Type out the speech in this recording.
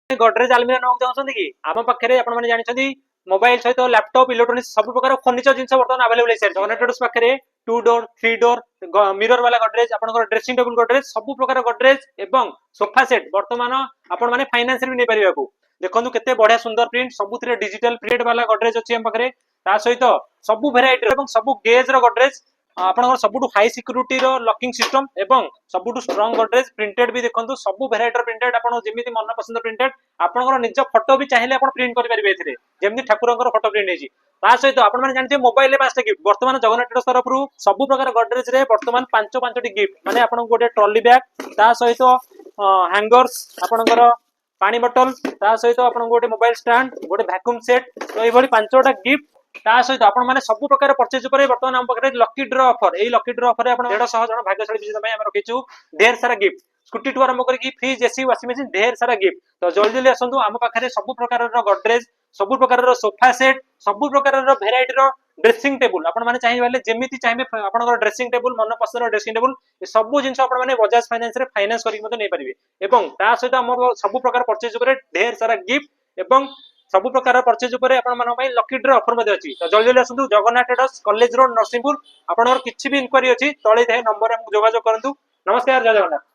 गडरेज आलमीरा नବାକୁ ଚାହୁଁଛନ୍ତି କି ଆମ ପାଖରେ ଆପଣ ମାନେ ଜାଣିଛନ୍ତି मोबाइल सहित लैपटॉप इलेक्ट्रोनिक्स सब प्रकार फर्निचर जिनस बर्तमान अवेलेबल है जगन्नाथ ट्रेडर्स पाखरे 2 डोर 3 डोर मिरर वाला गडरेज आपनकर ड्रेसिंग टेबल गडरेज सब प्रकार गडरेज एवं सोफा सेट बर्तमान आपण माने फाइनेंस रे भी नै परिबाकू देखंतु केते बढ़िया सुंदर प्रिंट सबुथिरे डिजिटल प्रिंट वाला गडरेज अछि हम पाखरे ता सहित सब वेराइटी एवं सब गेज रो गडरेज आपनकर सबुटु हाई सिक्योरिटी रो लॉकिंग सिस्टम एवं सबुटु स्ट्रांग गडरेज प्रिंटेड भी देखंतु सब वेराइटी रो प्रिंटेड आपण जेमिति मन पसंद प्रिंटेड आपनकर निज फोटो भी चाहिले आपण प्रिंट करि परिबे एथिरे जेमिति ठाकुरंकर फोटो प्रिंट हेजी ता सहित आपण माने जानते मोबाइल ले पासटा गिफ्ट वर्तमान जगन्नाथ ट्रेडर्स तरफ रु सब प्रकार गडरेज रे वर्तमान 5टी गिफ्ट माने आपण गोटे ट्रॉली बैग ता सहित हैंगर्स आपनकर पानी बोतल ता सहित आपण गोटे मोबाइल स्टैंड गोटे वैक्यूम सेट तो ए भली 5टा गिफ्ट ता सहित आपण माने सब प्रकार परचेज करे वर्तमान हम पकरे लकी ड्रॉ ऑफर एई लकी ड्रॉ ऑफर रे आपण 150 जण भाग्यशाली विजेता भाई हम रखिछु ढेर सारा गिफ्ट स्कूटी टू आरंभ करके फ्रिज एसी वाशिंग मशीन ढेर सारा गिफ्ट तो जल्दी जल्दी आसंतु हम पाखरे सब प्रकार रो गडरेज सब प्रकार रो सोफा सेट सब प्रकार रो वेराइटी रो ड्रेसिंग टेबल आपण माने चाहिए वाले जेमिति चाहिए आपण ड्रेसिंग टेबल मन पसंद रो ड्रेसिंग टेबल ए सब जिंस आपण माने बजाज फाइनेंस रे फाइनेंस करके मते नै परिबे एवं ता सहित हमर सब प्रकार परचेज करे ढेर सारा गिफ्ट एवं सब प्रकार परचेज करे आपण मानो भाई लकी ड्रॉ ऑफर मध्ये अछि तो जल्दी जल्दी आसंतु Jagannath traders college road Narsinghpur आपनर किछि भी इंक्वायरी अछि तळे दे नंबर हम जोगाजोग करंतु नमस्कार जय जगन्नाथ।